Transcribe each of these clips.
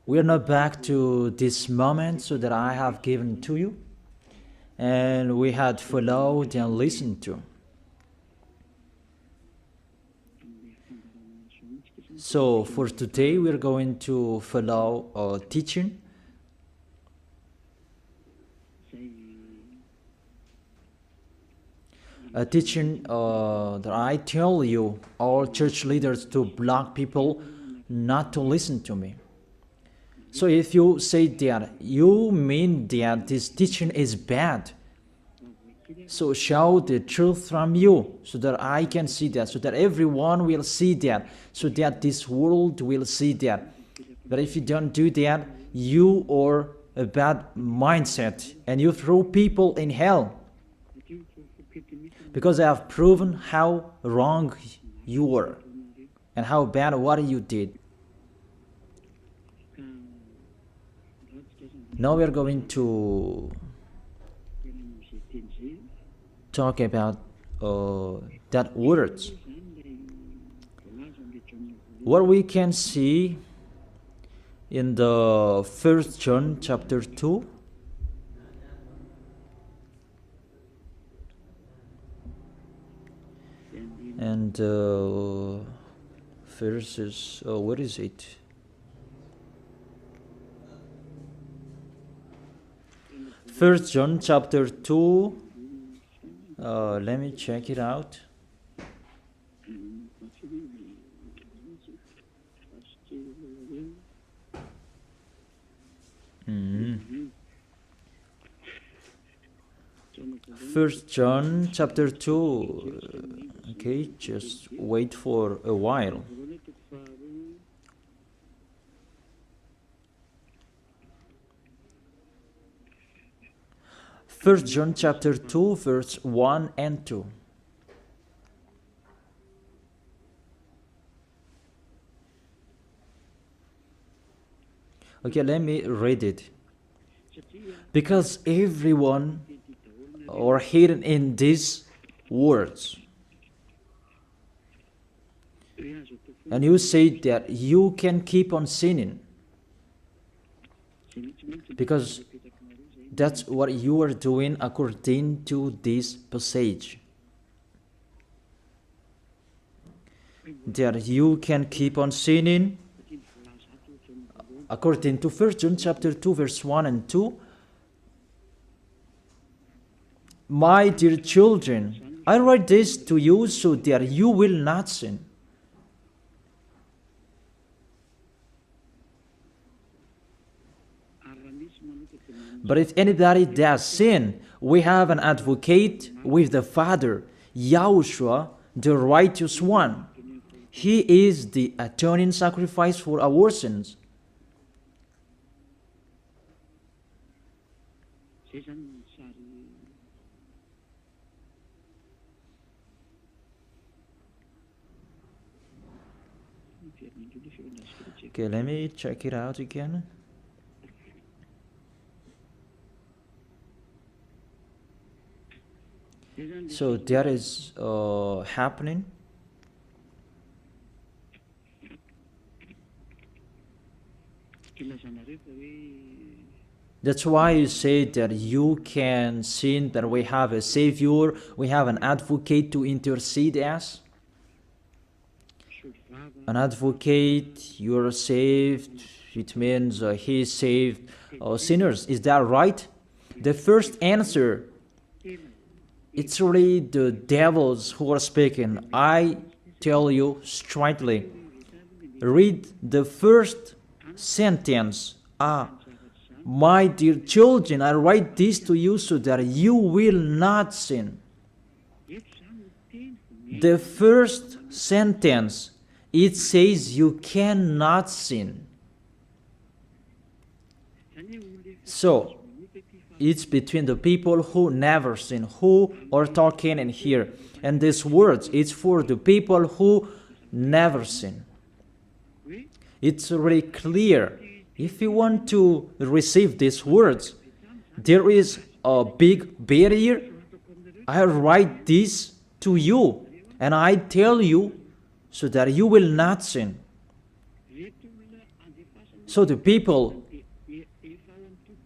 We are now back to this moment so that I have given to you, and we had followed and listened to. So for today, we're going to follow a teaching. A teaching that I tell you, all church leaders, to block people not to listen to me. So if you say that, you mean that this teaching is bad. So show the truth from you, so that I can see that, so that everyone will see that, so that this world will see that. But if you don't do that, you are a bad mindset, and you throw people in hell. Because I have proven how wrong you were, and how bad what you did. Now we are going to talk about that words. What we can see in the 1 John chapter 2. And verses, what is it? First John chapter 2. Let me check it out. First John chapter 2. Okay, just wait for a while. First John chapter 2, verse 1 and 2. Okay, let me read it. Because everyone are hidden in these words. And you say that you can keep on sinning, because that's what you are doing according to this passage. That you can keep on sinning according to 1 John chapter 2 verse 1 and 2. My dear children, I write this to you so that you will not sin. But if anybody does sin, we have an advocate with the Father, YAHOSHUAH, the righteous one. He is the atoning sacrifice for our sins. Okay, let me check it out again. So that is happening. That's why you say that you can sin, that we have a Savior, we have an advocate to intercede us. An advocate, you're saved, it means he saved sinners. Is that right? The first answer, it's really the devils who are speaking. I tell you straightly, read the first sentence. My dear children, I write this to you so that you will not sin. The first sentence, it says you cannot sin. So, it's between the people who never sin, who are talking in here. And these words, it's for the people who never sin. It's really clear. If you want to receive these words, there is a big barrier. I write this to you, and I tell you so that you will not sin. So the people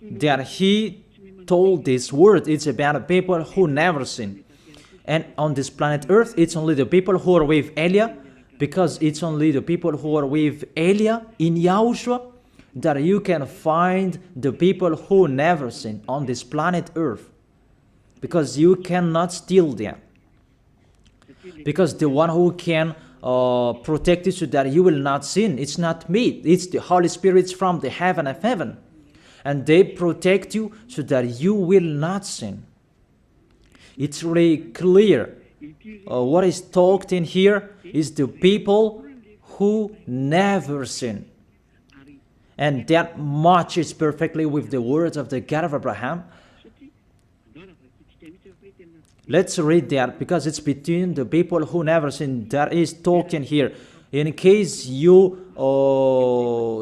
that he told this word, it's about the people who never sin. And on this planet Earth, it's only the people who are with Elia, because it's only the people who are with Elia in Yahushua that you can find the people who never sin on this planet Earth. Because you cannot steal them. Because the one who can protect you so that you will not sin, it's not me, it's the Holy Spirit from the heaven of heaven. And they protect you so that you will not sin. It's really clear. What is talked in here is the people who never sin. And that matches perfectly with the words of the God of Abraham. Let's read that, because it's between the people who never sin that is talking here. In case you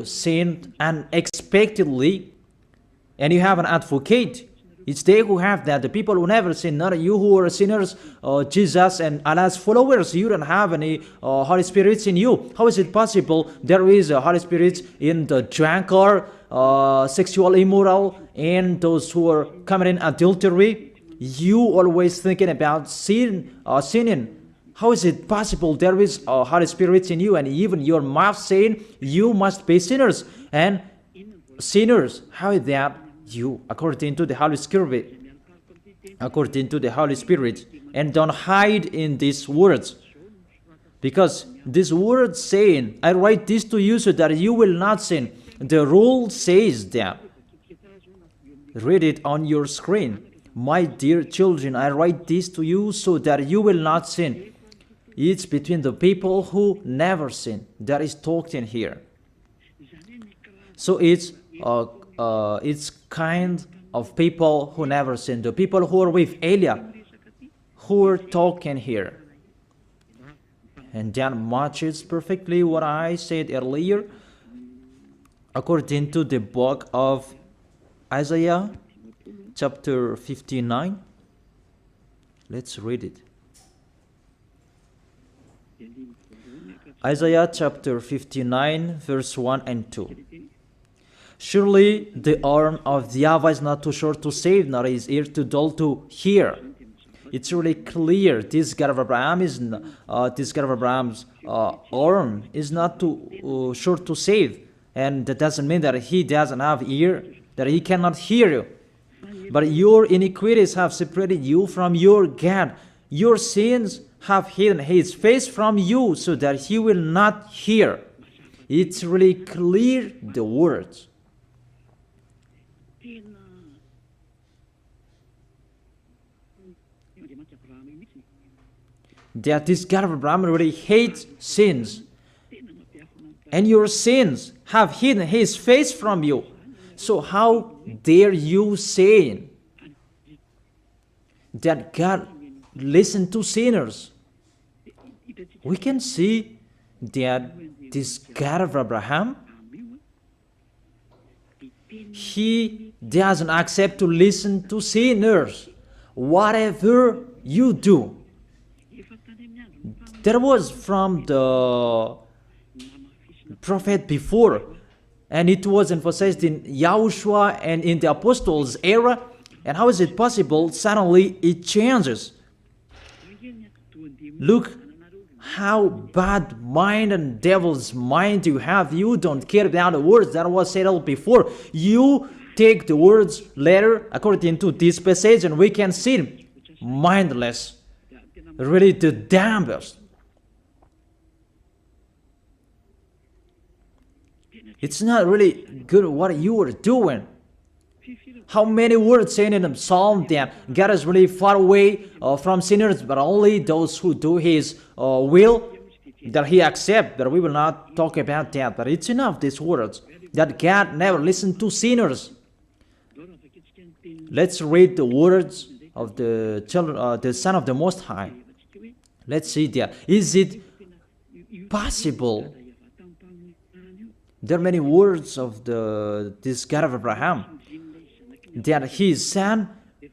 sinned unexpectedly and you have an advocate, it's they who have that, the people who never sin, not you who are sinners, Jesus and Allah's followers. You don't have any Holy Spirits in you. How is it possible there is a Holy Spirit in the drunkard, sexual immoral, and those who are committing adultery? You always thinking about sinning. How is it possible there is a Holy Spirit in you, and even your mouth saying you must be sinners? And sinners, how is that you, according to the Holy Spirit? According to the Holy Spirit. And don't hide in these words. Because this word saying, I write this to you so that you will not sin. The rule says that. Read it on your screen. My dear children, I write this to you so that you will not sin. It's between the people who never sin that is talked in here. So it's kind of people who never sin. The people who are with Elia, who are talking here. And that matches perfectly what I said earlier. According to the book of Isaiah, chapter 59. Let's read it. Isaiah chapter 59, verse 1 and 2. Surely the arm of YAHVAH is not too short to save, nor his ear too dull to hear. It's really clear. This God of Abraham is Abraham's arm is not too short to save, and that doesn't mean that he doesn't have ear, that he cannot hear you. But your iniquities have separated you from your God. Your sins have hidden his face from you so that he will not hear. It's really clear, the words. That this God of Abraham really hates sins. And your sins have hidden his face from you. So how dare you say that God listens to sinners? We can see that this God of Abraham, he doesn't accept to listen to sinners. Whatever you do. There was from the prophet before, and it was emphasized in YAHOSHUAH and in the apostles' era. And how is it possible suddenly it changes? Look how bad mind and devil's mind you have. You don't care about the words that was said before. You take the words later according to this passage, and we can see mindless, really the damnedest. It's not really good what you are doing. How many words saying in the psalm that God is really far away from sinners, but only those who do his will, that he accepts. But we will not talk about that. But it's enough, these words, that God never listened to sinners. Let's read the words of the children, the Son of the Most High. Let's see that. Is it possible? There are many words of this God of Abraham that his son,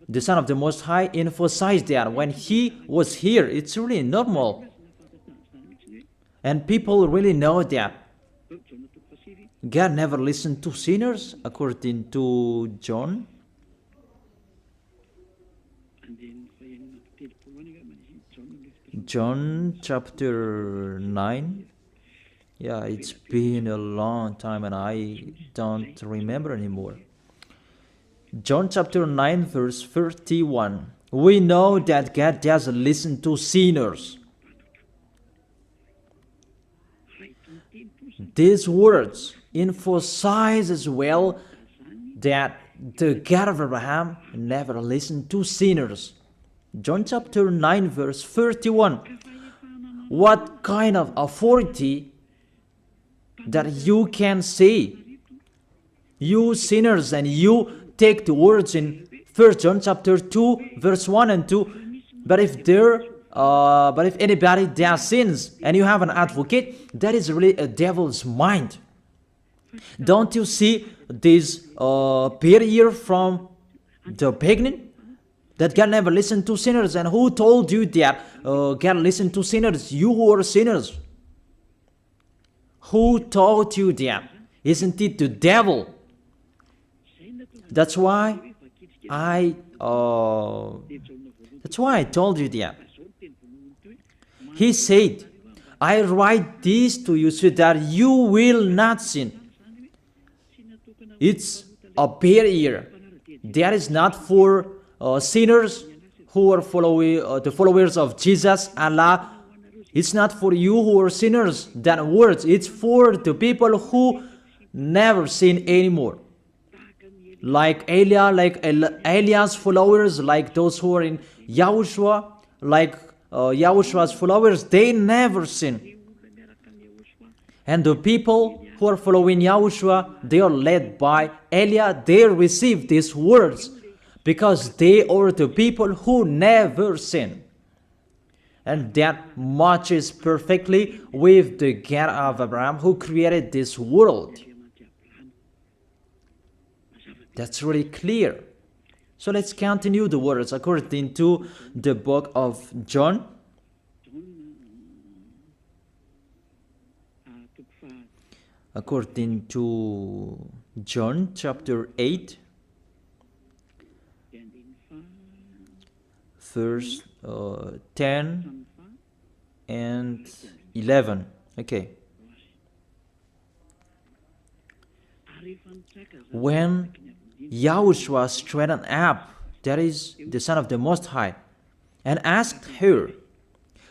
the Son of the Most High, emphasized that when he was here. It's really normal. And people really know that. God never listened to sinners, according to John. John chapter 9. Yeah, it's been a long time and I don't remember anymore. John chapter 9 verse 31. We know that God doesn't listen to sinners. These words emphasize as well that the God of Abraham never listened to sinners. John chapter 9 verse 31. What kind of authority that you can say, you sinners, and you take the words in 1 John chapter 2 verse 1 and 2. But if anybody does sins and you have an advocate, that is really a devil's mind. Don't you see this barrier from the beginning? That God never listened to sinners. And who told you that God listened to sinners? You who are sinners. Who taught you that? Isn't it the devil? That's why I told you that. He said, I write this to you so that you will not sin. It's a barrier. That is not for sinners who are the followers of Jesus, Allah. It's not for you who are sinners, that words. It's for the people who never sin anymore. Like Elias followers, like those who are in YAHOSHUAH, like YAHOSHUAH's followers, they never sin. And the people who are following YAHOSHUAH, they are led by Elias. They receive these words because they are the people who never sin. And that matches perfectly with the God of Abraham who created this world. That's really clear. So let's continue the words according to the book of John. According to John chapter 8, verse 10 and 11. Okay. When YAHOSHUAH straightened up, that is the Son of the Most High, and asked her,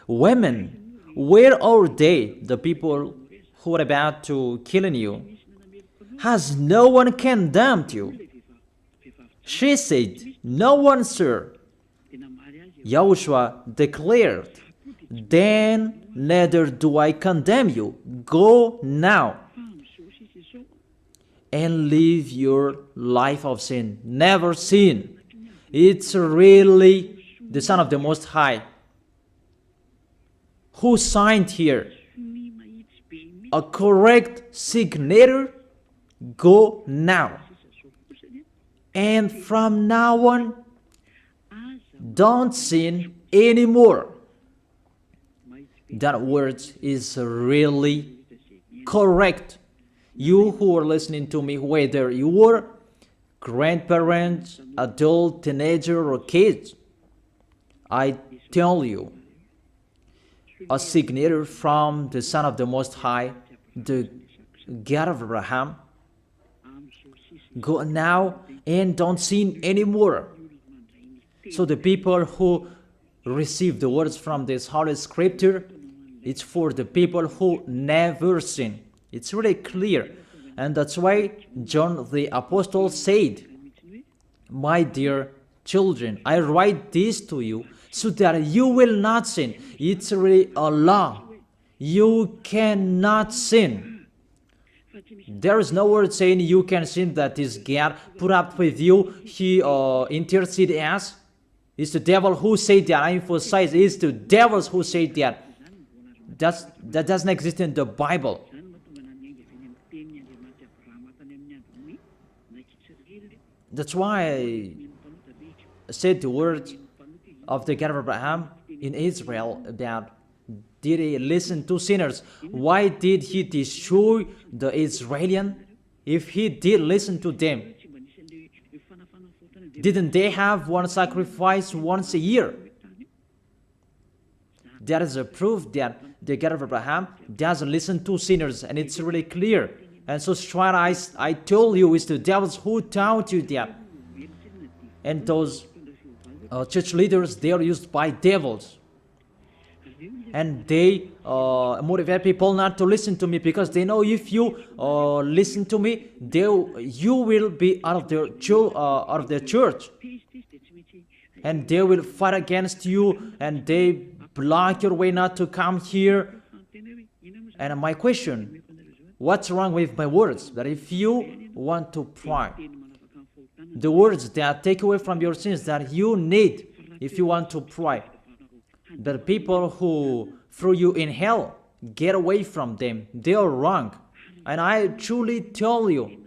Women, where are they, the people who are about to kill you? Has no one condemned you? She said, No one, sir. YAHOSHUAH declared, Then neither do I condemn you. Go now and live your life of sin. Never sin. It's really the Son of the Most High who signed here. A correct signature. Go now. And from now on, don't sin anymore. That word is really correct. You who are listening to me, whether you are grandparents, adult, teenager, or kids, I tell you, a signature from the Son of the Most High, the God of Abraham. Go now and don't sin anymore. So the people who receive the words from this Holy Scripture, it's for the people who never sin. It's really clear. And that's why John the Apostle said, My dear children, I write this to you so that you will not sin. It's really a law. You cannot sin. There is no word saying you can sin that is God put up with you. He interceded us. It's the devil who said that. I emphasize, it's the devils who say that. That doesn't exist in the Bible. That's why I said the words of the God of Abraham in Israel about Did he listen to sinners? Why did he destroy the Israelites? If he did listen to them, didn't they have one sacrifice once a year? That is a proof that the God of Abraham doesn't listen to sinners, and it's really clear. And so straight I told you, it's the devils who taught you that. And those church leaders, they are used by devils. And they motivate people not to listen to me, because they know if you listen to me, you will be out of their church. And they will fight against you, and they block your way not to come here. And my question, what's wrong with my words? That if you want to pray, the words that take away from your sins that you need if you want to pray, the people who threw you in hell, get away from them. They are wrong. And I truly tell you,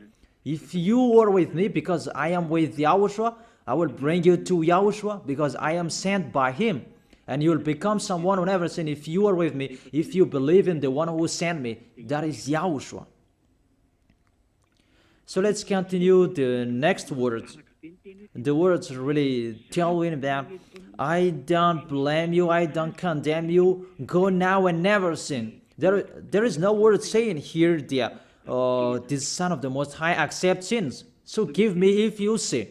if you are with me, because I am with YAHOSHUAH, I will bring you to YAHOSHUAH, because I am sent by him. And you will become someone who never sin. If you are with me, if you believe in the one who sent me, that is YAHOSHUAH. So let's continue the next words. The words really tell him that I don't blame you, I don't condemn you. Go now and never sin. There is no word saying here that the Son of the Most High accepts sins. So give me if you sin.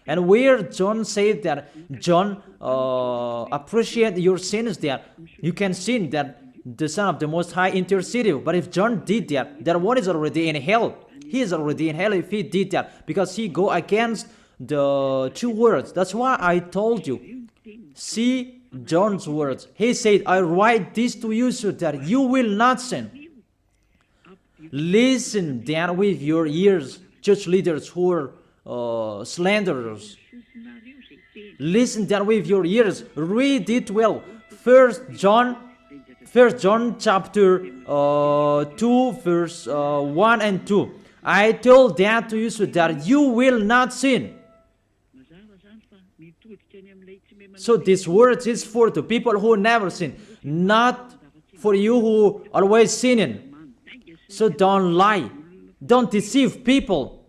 And where John said that John appreciate your sins, that you can sin, that the Son of the Most High intercede you. But if John did that one is already in hell. He is already in hell if he did that, because he go against the two words. That's why I told you. See John's words. He said, I write this to you so that you will not sin. Listen then with your ears, church leaders who are slanderers. Listen then with your ears. Read it well. First John chapter 2 verse 1 and 2. I told that to you so that you will not sin. So this word is for the people who never sin, not for you who always sinning. So don't lie. Don't deceive people.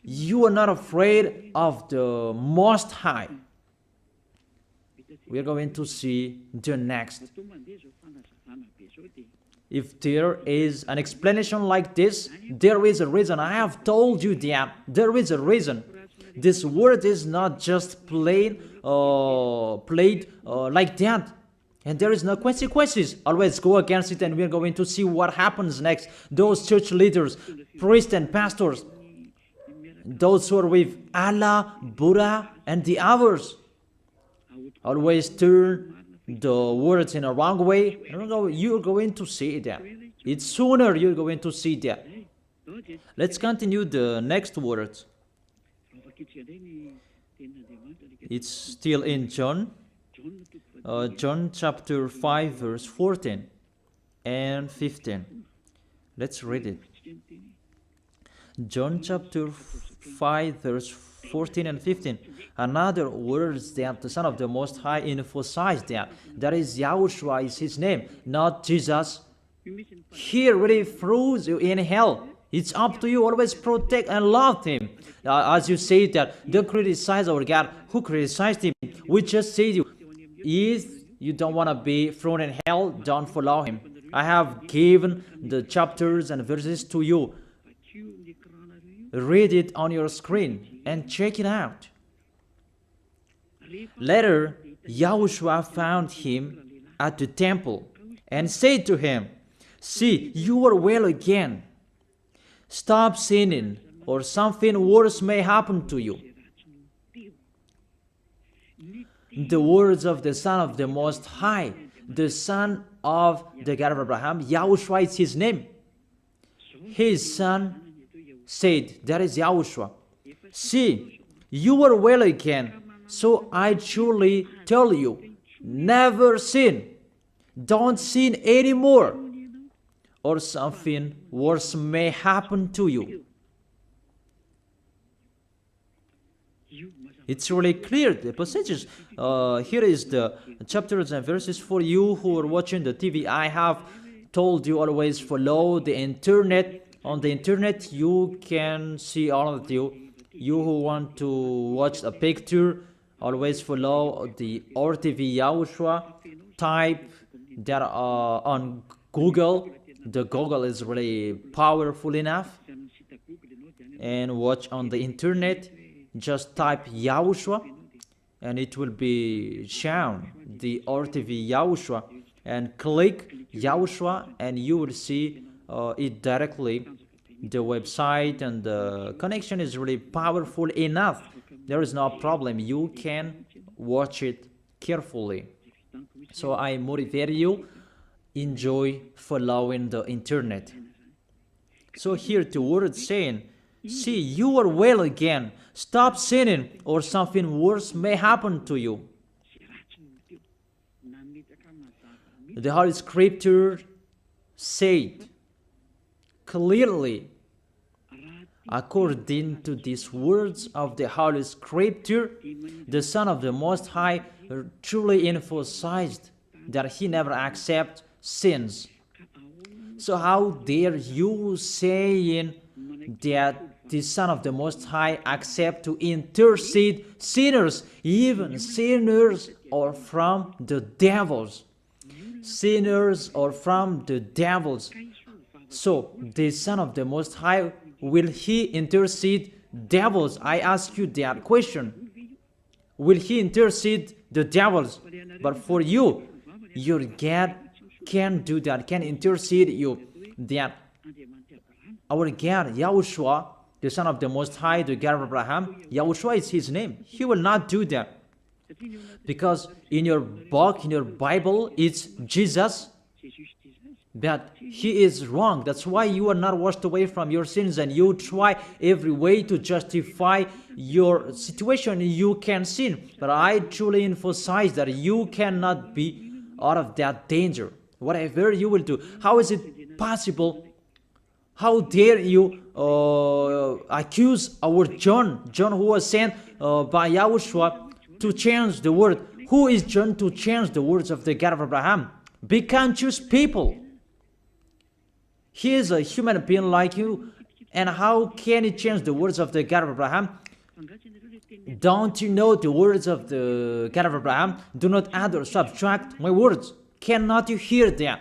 You are not afraid of the Most High. We are going to see the next. If there is an explanation like this, there is a reason. I have told you that there is a reason. This word is not just played like that. And there is no consequences. Always go against it, and we are going to see what happens next. Those church leaders, priests and pastors, those who are with Allah, Buddha, and the others, always turn the words in a wrong way. You're going to see that. It's sooner you're going to see that. Let's continue the next words. It's still in John. John chapter 5 verse 14 and 15. Let's read it. John chapter 5 verse 14 and 15. Another words that the Son of the Most High emphasized that is YAHOSHUAH is his name, not Jesus. He really throws you in hell. It's up to you. Always protect and love him. As you say that, don't criticize our God. Who criticized him? We just say you. If you don't want to be thrown in hell, don't follow him. I have given the chapters and verses to you. Read it on your screen and check it out. Later, YAHOSHUAH found him at the temple and said to him, see, you are well again. Stop sinning, or something worse may happen to you. The words of the Son of the Most High, the Son of the God of Abraham, YAHOSHUAH is his name. His son said, that is YAHOSHUAH, see, you are well again, so I truly tell you, never sin. Don't sin anymore, or something worse may happen to you. It's really clear, the passages. Here is the chapters and verses for you who are watching the TV. I have told you always follow the internet. On the internet, you can see all of you. You who want to watch a picture, always follow the RTV YAHOSHUAH. Type that on Google. The Google is really powerful enough. And watch on the internet. Just type YAHOSHUAH and it will be shown the RTV YAHOSHUAH, and click YAHOSHUAH and you will see it directly, the website, and the connection is really powerful enough. There is no problem, you can watch it carefully. So I motivate you, enjoy following the internet. So here the word saying, see, you are well again. Stop sinning, or something worse may happen to you. The Holy Scripture said clearly, according to these words of the Holy Scripture, the Son of the Most High truly emphasized that he never accepts sins. So how dare you saying that the Son of the Most High accept to intercede sinners, even sinners or from the devils. Sinners or from the devils. So the Son of the Most High, will he intercede devils? I ask you that question. Will he intercede the devils? But for you, your God can do that, can intercede you. That our God, YAHOSHUAH, the Son of the Most High, the God of Abraham, YAHOSHUAH is his name. He will not do that. Because in your book, in your Bible, it's Jesus. But he is wrong. That's why you are not washed away from your sins and you try every way to justify your situation. You can sin. But I truly emphasize that you cannot be out of that danger. Whatever you will do. How is it possible? How dare you accuse our John who was sent by YAHOSHUAH to change the word? Who is John to change the words of the God of Abraham? Be conscious people. He is a human being like you, and how can he change the words of the God of Abraham? Don't you know the words of the God of Abraham? Do not add or subtract my words. Cannot you hear that?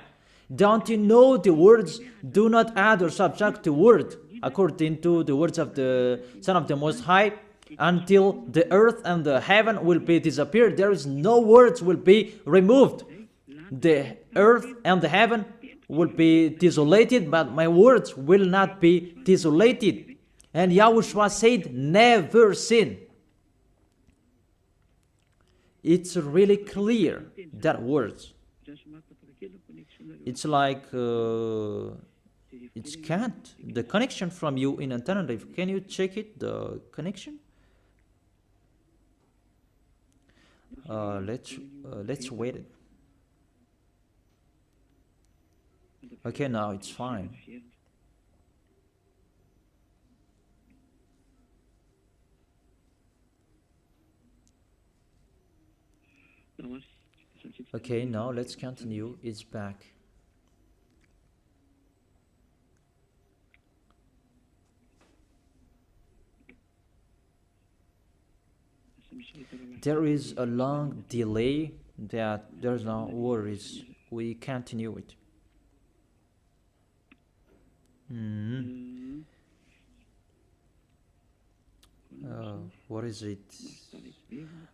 Don't you know the words? Do not add or subtract the word, according to the words of the Son of the Most High, until the earth and the heaven will be disappeared. There is no words will be removed. The earth and the heaven will be desolated, but my words will not be desolated. And YAHOSHUAH said, never sin. It's really clear, that words. It's like, it's can't. The connection from you in alternative. Can you check it, the connection? Let's wait it. Okay, now it's fine. Okay, now let's continue. It's back. There is a long delay that there's no worries. We continue it. What is it?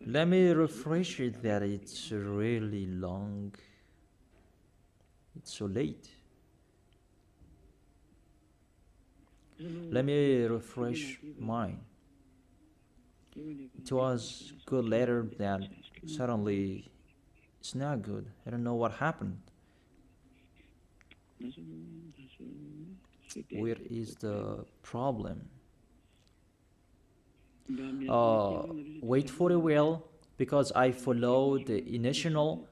Let me refresh it that it's really long. It's so late. Let me refresh mine. It was good later, then suddenly it's not good. I don't know what happened. Where is the problem? Wait for a while, because I follow the initial.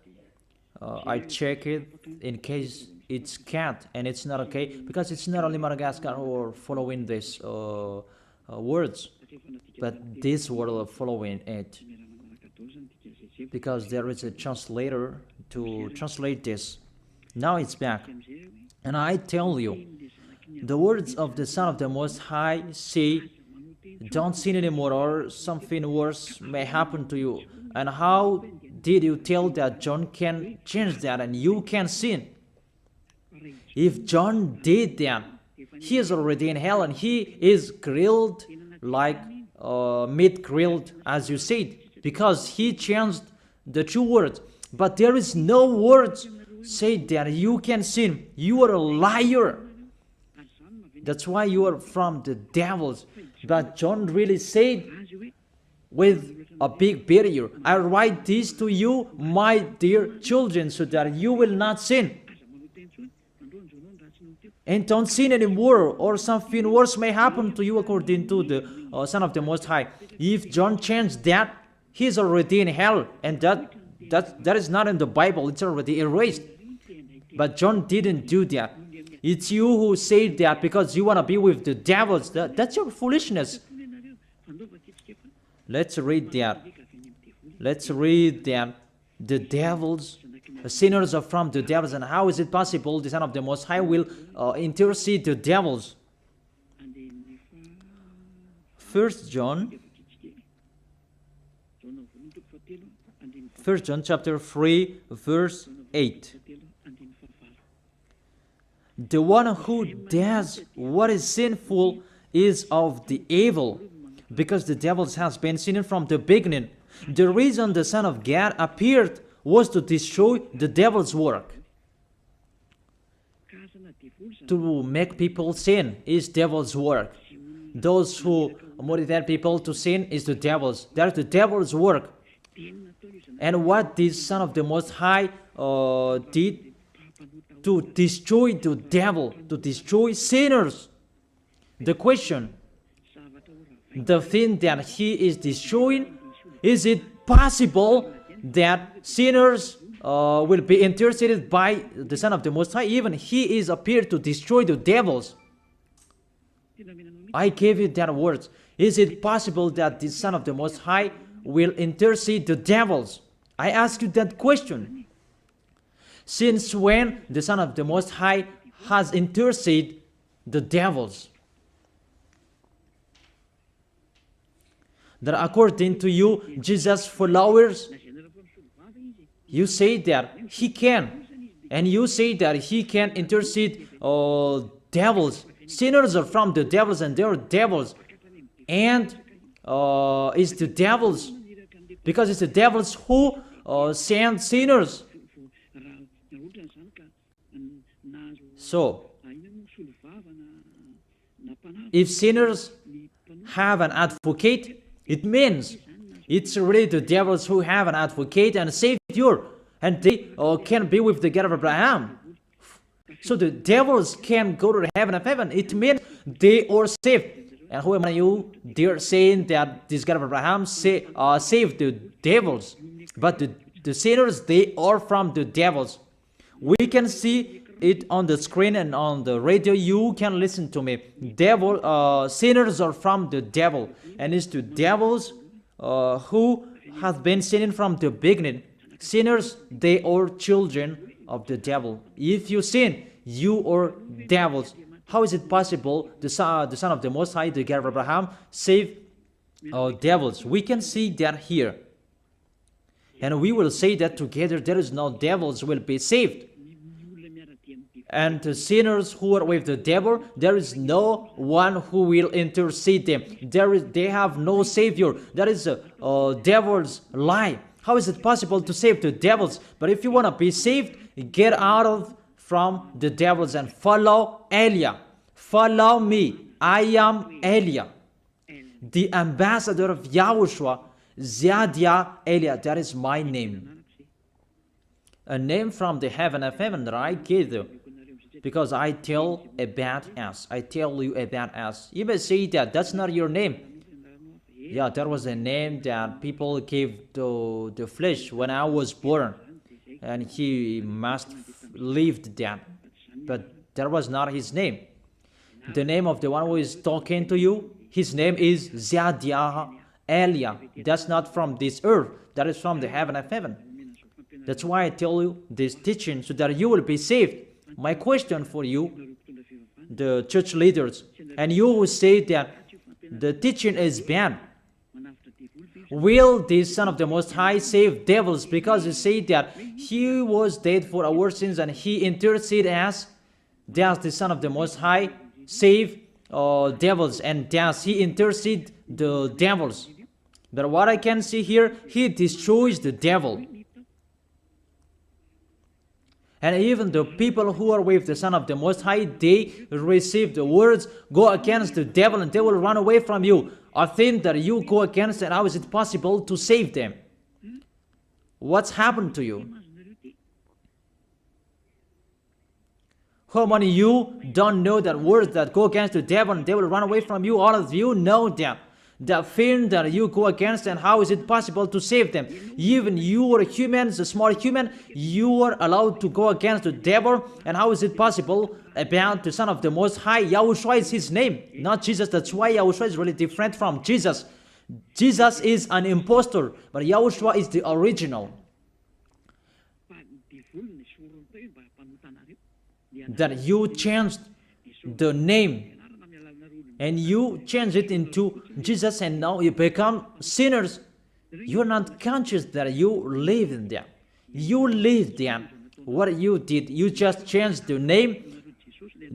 I check it in case it's cat and it's not okay, because it's not only Madagascar who are following these words. but this will follow in it, because there is a translator to translate this. Now it's back. And I tell you, the words of the Son of the Most High say, don't sin anymore, or something worse may happen to you. And how did you tell that John can change that and you can sin? If John did that, he is already in hell, and he is grilled like meat grilled, as you said, because he changed the true words. But there is no words say that you can sin. You are a liar. That's why you are from the devils. But John really said with a big barrier, I write this to you, my dear children, so that you will not sin. And don't sin anymore, or something worse may happen to you, according to the Son of the Most High. If John changed that, he's already in hell, and that is not in the Bible. It's already erased. But John didn't do that. It's you who say that because you want to be with the devils. That's your foolishness. Let's read that. Let's read that. The devils, sinners are from the devils. And how is it possible the Son of the Most High will intercede the devils? 1 John chapter 3, verse 8. The one who does what is sinful is of the evil, because the devils has been sinning from the beginning. The reason the Son of God appeared was to destroy the devil's work. To make people sin is devil's work. Those who motivate people to sin is the devil's. That's the devil's work. And what this Son of the Most High did to destroy the devil, to destroy sinners. The question, the thing that he is destroying, is it possible that sinners will be interceded by the Son of the Most High? Even he is appeared to destroy the devils. I gave you that words. Is it possible that the Son of the Most High will intercede the devils? I ask you that question. Since when the Son of the Most High has interceded the devils? That according to you, Jesus' followers, you say that he can, and you say that he can intercede devils. Sinners are from the devils, and they are devils. And it's the devils, because it's the devils who send sinners. So, if sinners have an advocate, it means it's really the devils who have an advocate and a savior, and they can be with the God of Abraham. So the devils can go to the heaven of heaven. It means they are saved. And who am you? They are saying that this God of Abraham saved the devils. But the sinners, they are from the devils. We can see it on the screen and on the radio. You can listen to me. Sinners are from the devil, and it's the devils who have been sinning from the beginning. Sinners, they are children of the devil. If you sin, you are devils. How is it possible the Son of the Most High, the God of Abraham, save devils? We can see that here. And we will say that together there is no devils will be saved. And the sinners who are with the devil, there is no one who will intercede them. They have no savior. That is a devil's lie. How is it possible to save the devils? But if you want to be saved, get out from the devils and follow Elia. Follow me. I am Elia, the ambassador of YAHOSHUAH, Ziadia Elia. That is my name. A name from the heaven of heaven that I gave you. Because I tell about us. I tell you about us. You may say that that's not your name. Yeah, that was a name that people gave to the flesh when I was born. And he must lived that. But that was not his name. The name of the one who is talking to you his name is Zadiah Elia. That's not from this earth. That is from the heaven of heaven. That's why I tell you this teaching, so that you will be saved. My question for you, the church leaders, and you who say that the teaching is bad, will the Son of the Most High save devils? Because you say that he was dead for our sins and he interceded as, does the Son of the Most High save devils, and does he intercede the devils? But what I can see here, he destroys the devil. And even the people who are with the Son of the Most High, they receive the words, go against the devil and they will run away from you. A thing that you go against, and how is it possible to save them? What's happened to you? How many of you don't know that words that go against the devil and they will run away from you? All of you know that. The thing that you go against, and how is it possible to save them? Even you are humans, a small human, you are allowed to go against the devil, and how is it possible about the Son of the Most High? YAHOSHUAH is his name, not Jesus. That's why YAHOSHUAH is really different from Jesus. Jesus is an impostor, but YAHOSHUAH is the original. That you changed the name and you change it into Jesus, and now you become sinners. You're not conscious that you live in them. You live them. What you did, you just changed the name.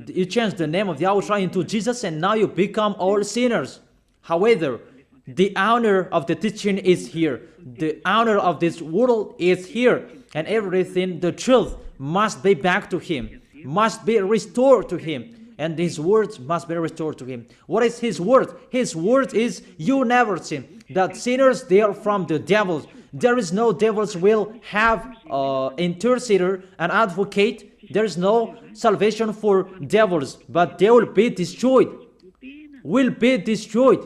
You changed the name of YAHOSHUAH into Jesus, and now you become all sinners. However, the honor of the teaching is here. The honor of this world is here. And everything, the truth, must be back to him, must be restored to him. And his words must be restored to him. What is his word? His word is, you never sin. That sinners, they are from the devils. There is no devils will have intercessor, an advocate. There is no salvation for devils, but they will be destroyed. Will be destroyed.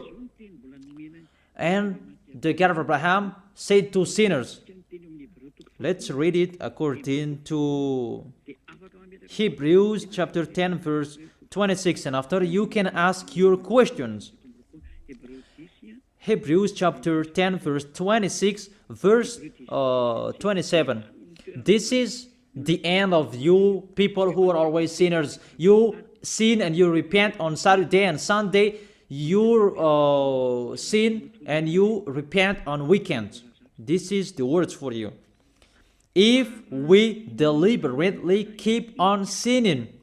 And the God of Abraham said to sinners. Let's read it according to Hebrews chapter 10 verse 26, and after you can ask your questions. Hebrews chapter 10 verse 26 verse 27. This is the end of you people who are always sinners. You sin and you repent on Saturday and Sunday. You sin and you repent on weekends. This is the words for you. If we deliberately keep on sinning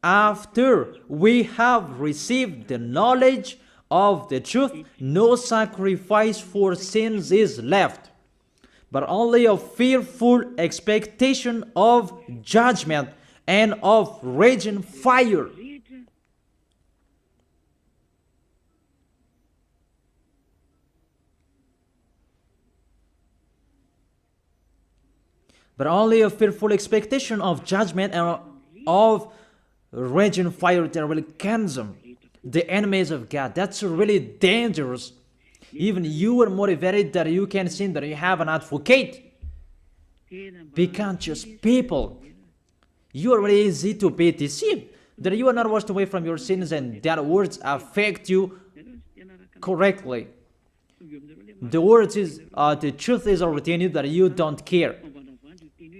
after we have received the knowledge of the truth, no sacrifice for sins is left, but only a fearful expectation of judgment and of raging fire. But only a fearful expectation of judgment and of raging fire that will consume the enemies of God. That's really dangerous. Even you are motivated that you can sin, that you have an advocate. Be conscious, people. You are really easy to be deceived. That you are not washed away from your sins, and that words affect you correctly. The words is, the truth is already in you that you don't care.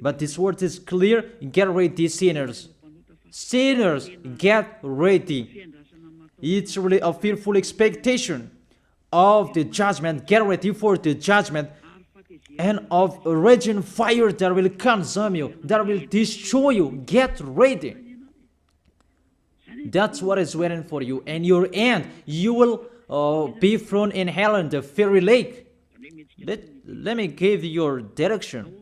But this word is clear. Get ready, sinners. Sinners, get ready. It's really a fearful expectation of the judgment. Get ready for the judgment and of a raging fire that will consume you, that will destroy you. Get ready. That's what is waiting for you. And your end, you will be thrown in hell in the fiery lake. Let me give you your direction.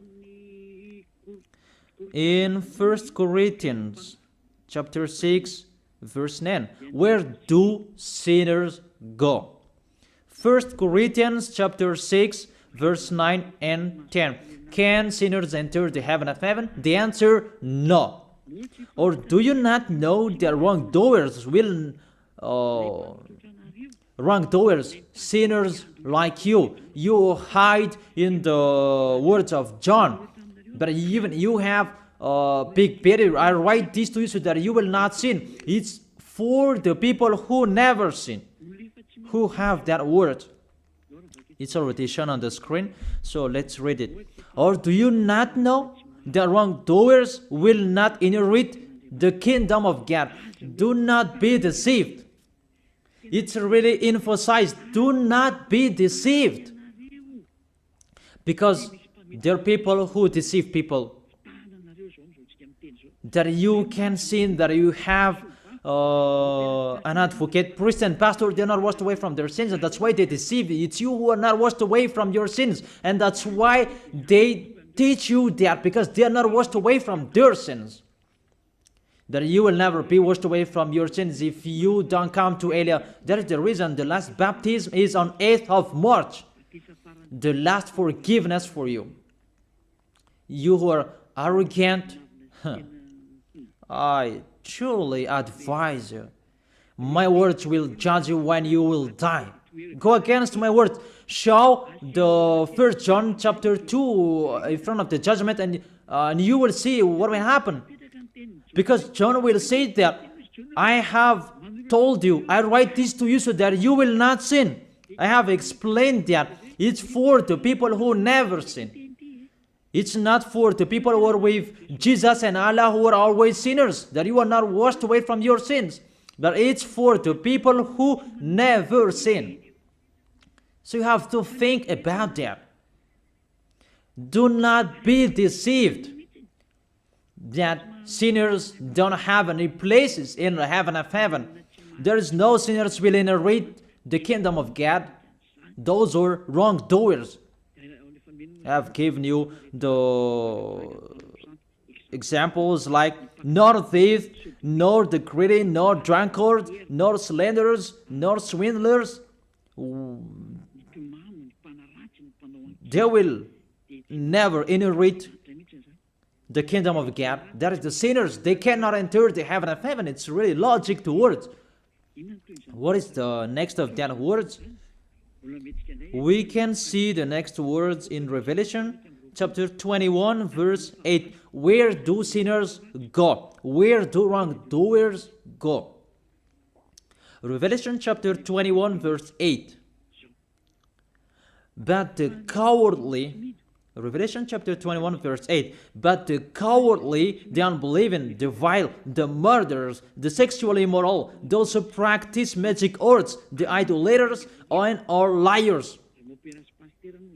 In 1 Corinthians chapter 6 verse 9, where do sinners go? 1 Corinthians chapter 6 verse 9 and 10. Can sinners enter the heaven of heaven? The answer, no. Or do you not know that wrongdoers will wrongdoers, sinners like you hide in the words of John, but even you have big barrier. I write this to you so that you will not sin. It's for the people who never sin, who have that word. It's already shown on the screen, so let's read it. Or do you not know that wrongdoers will not inherit the kingdom of God? Do not be deceived. It's really emphasized, do not be deceived. Because there are people who deceive people. That you can sin, that you have an advocate, priest and pastor, they're not washed away from their sins, and that's why they deceive you. It's you who are not washed away from your sins, and that's why they teach you that, because they are not washed away from their sins. That you will never be washed away from your sins if you don't come to Elia. That is the reason the last baptism is on 8th of March. The last forgiveness for you. You who are arrogant, I truly advise you. My words will judge you when you will die. Go against my words. Show the 1 John chapter 2 in front of the judgment, and you will see what will happen. Because John will say that, I have told you, I write this to you so that you will not sin. I have explained that. It's for the people who never sin. It's not for the people who are with Jesus and Allah who are always sinners, that you are not washed away from your sins. But it's for the people who never sin. So you have to think about that. Do not be deceived that sinners don't have any places in the heaven of heaven. There is no sinners will inherit the kingdom of God. Those are wrongdoers. I have given you the examples like nor thief, nor the greedy, nor drunkard, nor slanderers, nor swindlers. They will never inherit the kingdom of God. That is the sinners. They cannot enter the heaven of heaven. It's really logic to words. What is the next of that words? We can see the next words in Revelation chapter 21 verse 8. Where do sinners go? Where do wrongdoers go? Revelation chapter 21 verse 8. But the cowardly, Revelation chapter 21 verse 8, but the cowardly, the unbelieving, the vile, the murderers, the sexually immoral, those who practice magic arts, the idolaters, and are liars.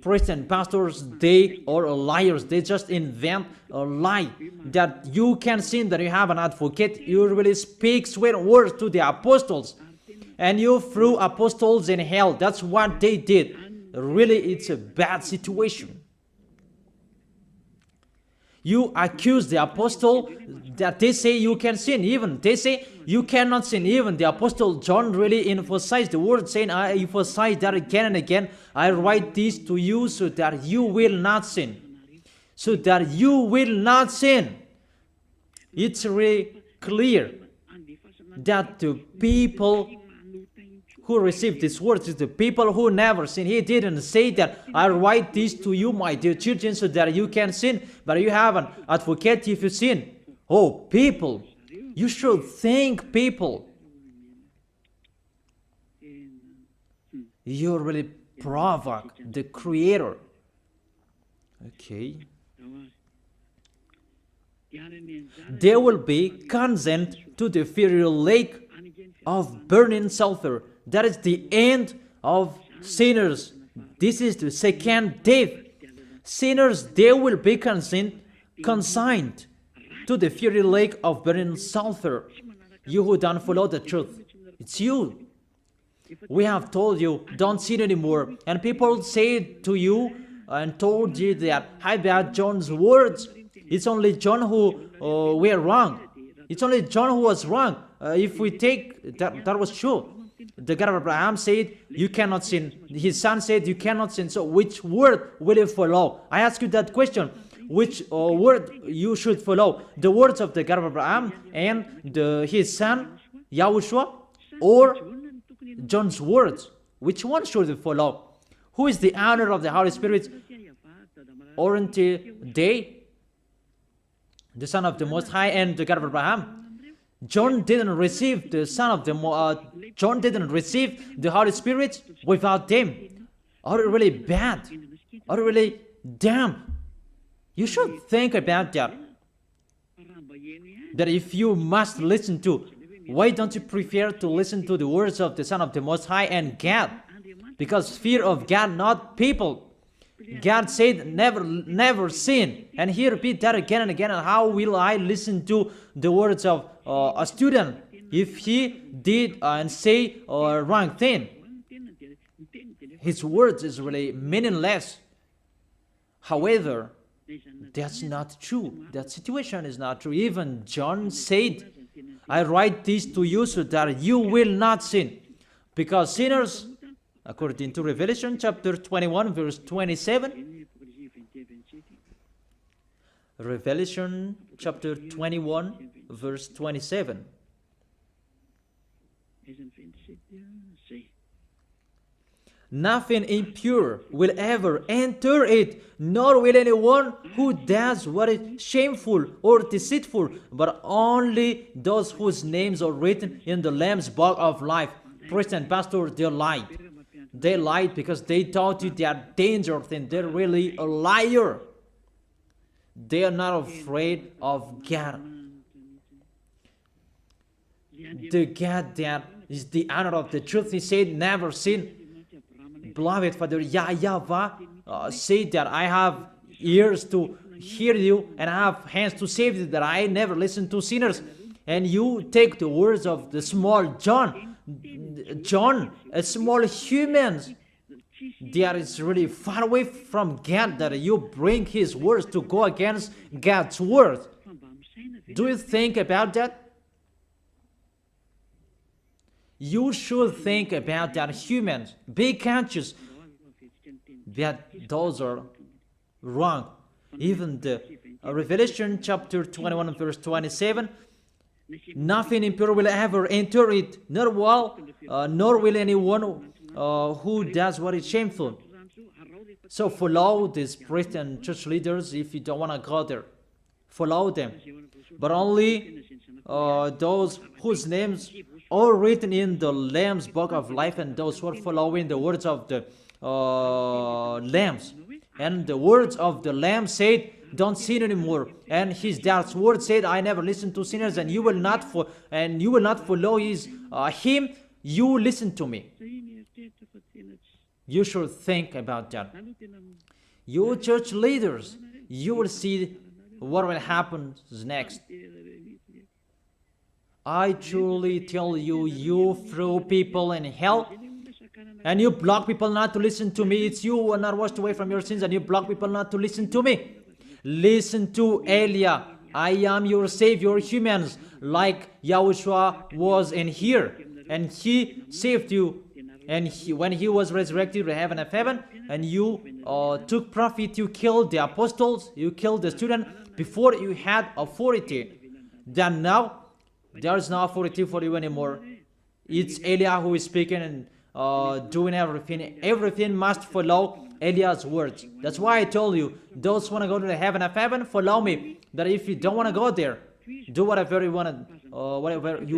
Priests and pastors, they are liars. They just invent a lie that you can sin, that you have an advocate. You really speak sweet words to the apostles, and you threw apostles in hell. That's what they did. Really, it's a bad situation. You accuse the apostle that they say you can sin. Even they say you cannot sin. Even the apostle John really emphasized the word, saying, I emphasize that again and again. I write this to you so that you will not sin. So that you will not sin. It's really clear that the people who received these words is the people who never sin. He didn't say that I write this to you, my dear children, so that you can sin, but you have an advocate if you sin. Oh, people, you should think, people. You really provoke the Creator. Okay. They will be condemned to the fiery lake of burning sulfur. That is the end of sinners. This is the second death. Sinners, they will be consigned to the fiery lake of burning sulfur. You who don't follow the truth, it's you. We have told you, don't sin anymore. And people say to you and told you that, I bad John's words. It's only John who were wrong. It's only John who was wrong. If we take that was true. The God of Abraham said, you cannot sin. His son said, you cannot sin. So which word will you follow? I ask you that question. Which word you should follow? The words of the God of Abraham and his son, YAHOSHUAH, or John's words? Which one should you follow? Who is the owner of the Holy Spirit? Aren't they the Son of the Most High and the God of Abraham? John didn't receive the John didn't receive the Holy Spirit without them. Are you really bad? Are you really damn? You should think about that. That if you must listen to, why don't you prefer to listen to the words of the Son of the Most High and God? Because fear of God, not people. God said, never sin. And he repeat that again and again. And how will I listen to the words of a student if he did and say a wrong thing? His words is really meaningless. However, that's not true. That situation is not true. Even John said, I write this to you so that you will not sin. Because sinners, according to Revelation chapter 21, verse 27, Revelation chapter 21, verse 27. Nothing impure will ever enter it, nor will anyone who does what is shameful or deceitful, but only those whose names are written in the Lamb's book of life. Priest and pastor, they lied. They lied because they taught you they are dangerous and they're really a liar. They are not afraid of God. The God that is the honor of the truth, he said, never sin. Beloved Father, YAHVAH said that I have ears to hear you and I have hands to save you, that I never listen to sinners. And you take the words of the small John, a small human, that is really far away from God, that you bring his words to go against God's word. Do you think about that? You should think about that, humans. Be conscious that those are wrong. Even the Revelation chapter 21 verse 27, nothing impure will ever enter it, nor will anyone who does what is shameful. So follow these priests and church leaders if you don't want to go there. Follow them. But only those whose names are written in the Lamb's book of life, and those who are following the words of the Lambs. And the words of the Lamb said, don't sin anymore. And his dad's word said, I never listen to sinners, and you will not follow his him. You listen to me. You should think about that. You church leaders, you will see what will happen next. I truly tell you, you throw people in hell, and you block people not to listen to me. It's you who are not washed away from your sins, and you block people not to listen to me. Listen to Elia. I am your Savior, humans, like YAHOSHUAH was in here, and he saved you. And when he was resurrected to heaven of heaven, and you took profit, you killed the apostles, you killed the student before you had authority. Then now, there is no authority for you anymore. It's Elia who is speaking and doing everything. Everything must follow Eliah's words. That's why I told you, those who want to go to the heaven of heaven, follow me. That if you don't want to go there, do whatever you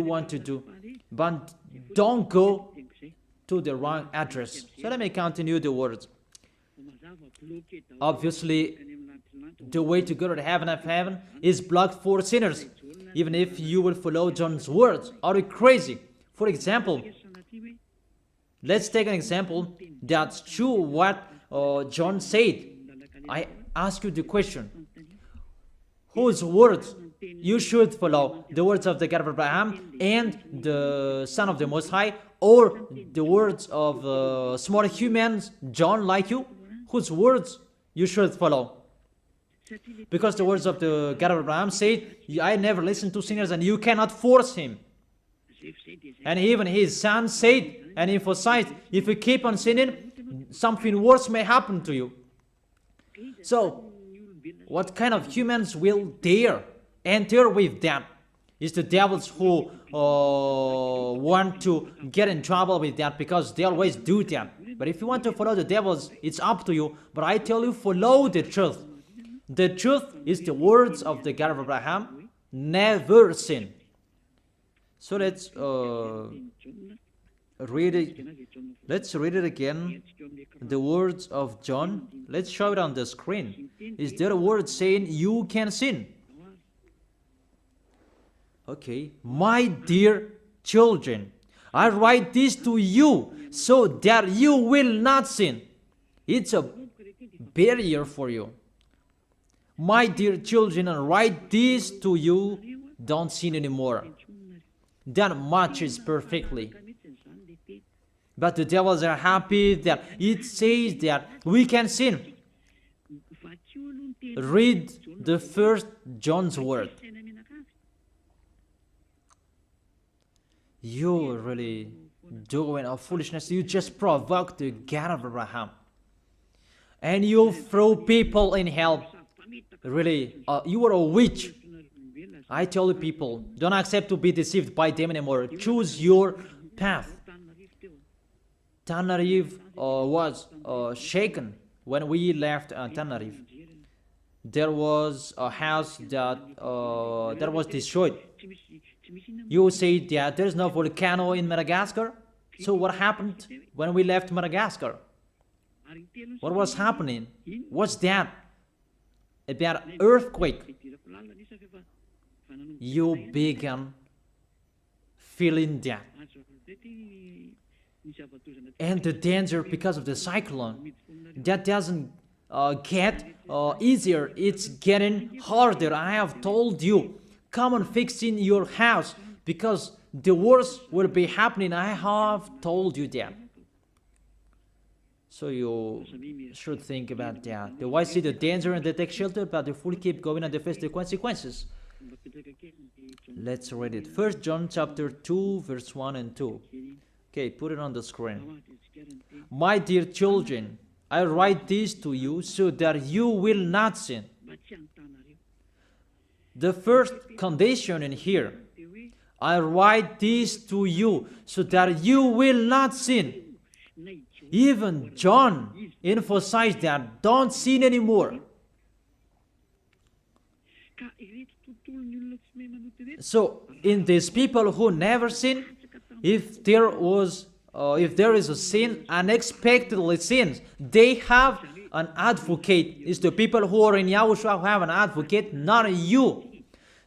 want to do. But don't go to the wrong address. So let me continue the words. Obviously, the way to go to the heaven of heaven is blocked for sinners, even if you will follow John's words. Are you crazy? For example, let's take an example that's true what John said. I ask you the question, whose words you should follow? The words of the God of Abraham and the Son of the Most High, or the words of small humans, John like you? Whose words you should follow? Because the words of the God of Abraham said, I never listen to sinners, and you cannot force him. And even his son said and emphasized, if you keep on sinning, something worse may happen to you. So, what kind of humans will dare enter with them? It's the devils who want to get in trouble with that, because they always do that. But if you want to follow the devils, it's up to you. But I tell you, follow the truth. The truth is the words of the God of Abraham, never sin. So read it. Let's read it again. The words of John. Let's show it on the screen. Is there a word saying you can sin? Okay. My dear children, I write this to you so that you will not sin. It's a barrier for you. My dear children, I write this to you. Don't sin anymore. That matches perfectly. But the devils are happy that it says that we can sin. Read the first John's word. You're really doing a foolishness. You just provoke the God of Abraham. And you throw people in hell. Really, you are a witch. I tell you people, don't accept to be deceived by them anymore. Choose your path. Tenerife was shaken when we left Tenerife. There was a house that was destroyed. You say that there's no volcano in Madagascar. So what happened when we left Madagascar? What was happening? What's that? About earthquake. You began feeling that. And the danger because of the cyclone, that doesn't get easier. It's getting harder. I have told you, come on fixing your house because the worst will be happening. I have told you that. So you should think about that. The wise see the danger and they take shelter, but the fool keep going and they face the consequences. Let's read it. 1 John chapter 2, verse 1 and 2. Okay, put it on the screen. My dear children, I write this to you so that you will not sin. The first condition in here, I write this to you so that you will not sin. Even John emphasized that, don't sin anymore. So, in these people who never sin, if there is a sin, unexpectedly sins, they have an advocate. It's the people who are in Yahushua who have an advocate, not you.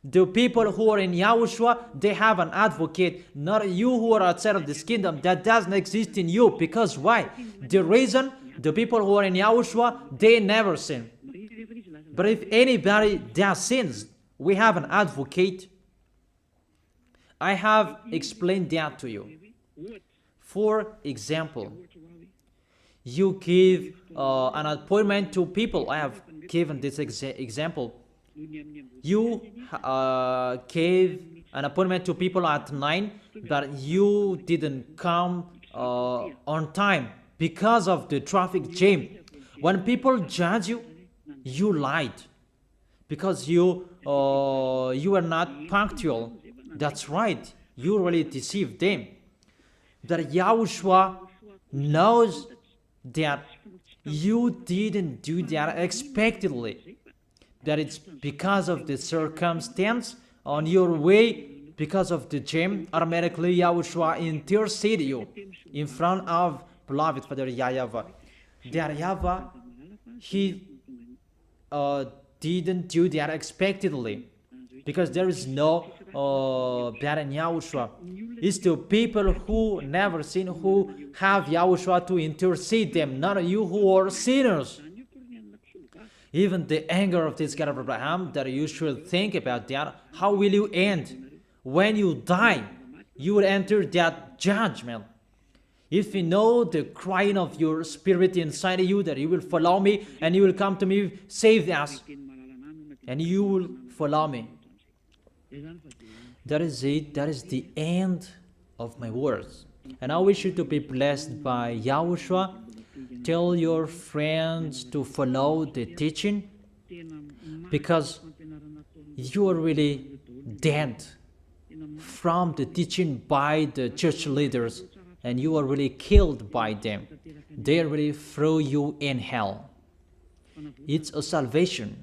The people who are in Yahushua, they have an advocate, not you who are outside of this kingdom. That doesn't exist in you. Because why? The reason, the people who are in Yahushua, they never sin. But if anybody does sins, we have an advocate. I have explained that to you. For example, you give an appointment to people. I have given this example. You gave an appointment to people at 9, but you didn't come on time because of the traffic jam. When people judge you, you lied because you are not punctual. That's right. You really deceived them. That Yahushua knows that you didn't do that expectedly. That it's because of the circumstance on your way, because of the jam, automatically Yahushua intercede you in front of beloved Father YAHVAH. That YAHVAH, he didn't do that expectedly, because there is no that in Yahushua. It's the people who never sin who have Yahushua to intercede them, not you who are sinners. Even the anger of this God of Abraham, that you should think about that. How will you end? When you die, you will enter that judgment. If you know the crying of your spirit inside you, that you will follow me and you will come to me, save us, and you will follow me. That is it. That is the end of my words. And I wish you to be blessed by Yahushua. Tell your friends to follow the teaching, because you are really dead from the teaching by the church leaders, and you are really killed by them. They really throw you in hell. It's a salvation.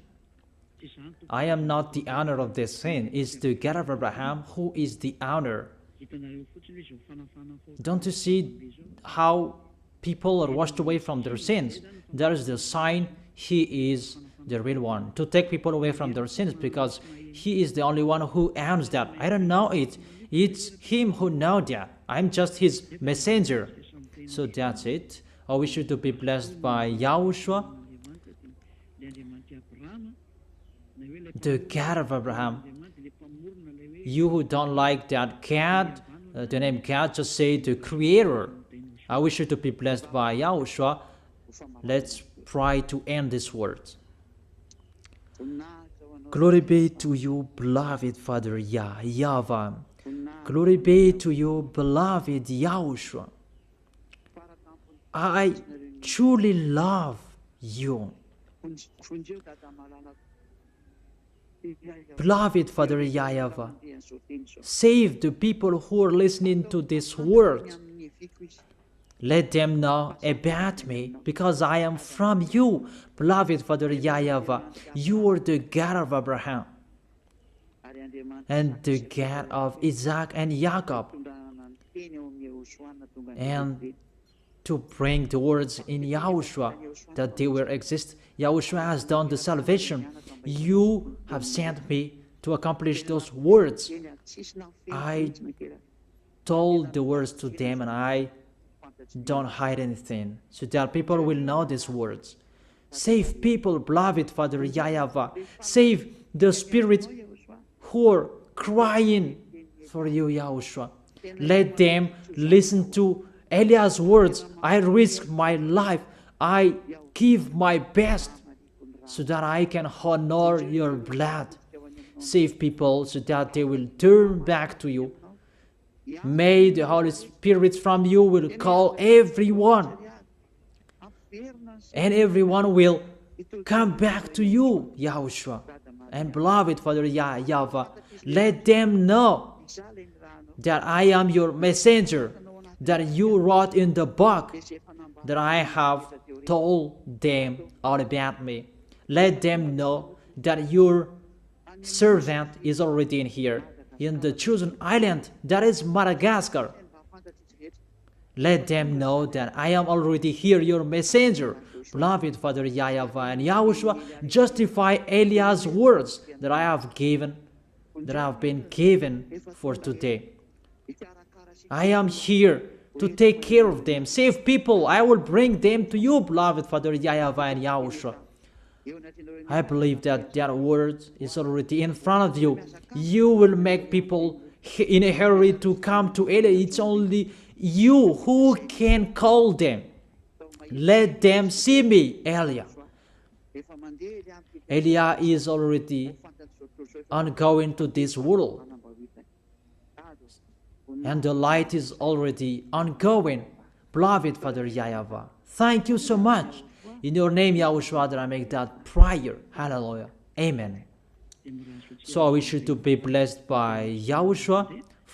I am not the owner of this sin. It's the God of Abraham who is the owner Don't you see how people are washed away from their sins? That is the sign He is the real one, to take people away from their sins, because He is the only one who owns that. I don't know it. It's Him who knows that. I'm just His messenger. So that's it. I wish you to be blessed by YAHOSHUAH, the God of Abraham. You who don't like that God, the name God, just say the Creator. I wish you to be blessed by YAHOSHUAH. Let's try to end this word. Glory be to you, beloved Father YAHVAH. Glory be to you, beloved YAHOSHUAH. I truly love you. Beloved Father YAHVAH, save the people who are listening to this word. Let them know about me, because I am from you. Beloved Father YAHVAH, you are the God of Abraham and the God of Isaac and Jacob. And to bring the words in YAHOSHUAH that they will exist, YAHOSHUAH has done the salvation. You have sent me to accomplish those words. I told the words to them, and I don't hide anything, so that people will know these words. Save people, beloved Father YAHVAH. Save the spirits who are crying for you, YAHOSHUAH. Let them listen to Eliah's words. I risk my life. I give my best so that I can honor your blood. Save people so that they will turn back to you. May the Holy Spirit from you will call everyone, and everyone will come back to you, YAHOSHUAH. And beloved Father YAHVAH, let them know that I am your messenger, that you wrote in the book, that I have told them all about me. Let them know that your servant is already in here, in the chosen island, that is Madagascar. Let them know that I am already here, your messenger. Beloved Father YAHVAH and YAHOSHUAH, justify Eliah's words that I have been given for today. I am here to take care of them. Save people. I will bring them to you, beloved Father YAHVAH and YAHOSHUAH. I believe that that word is already in front of you. You will make people in a hurry to come to Eliah. It's only you who can call them. Let them see me, Eliah. Eliah is already ongoing to this world, and the light is already ongoing. Beloved Father YAHVAH, thank you so much. In your name, YAHOSHUAH, that I make that prayer. Hallelujah. Amen. So I wish you to be blessed by YAHOSHUAH.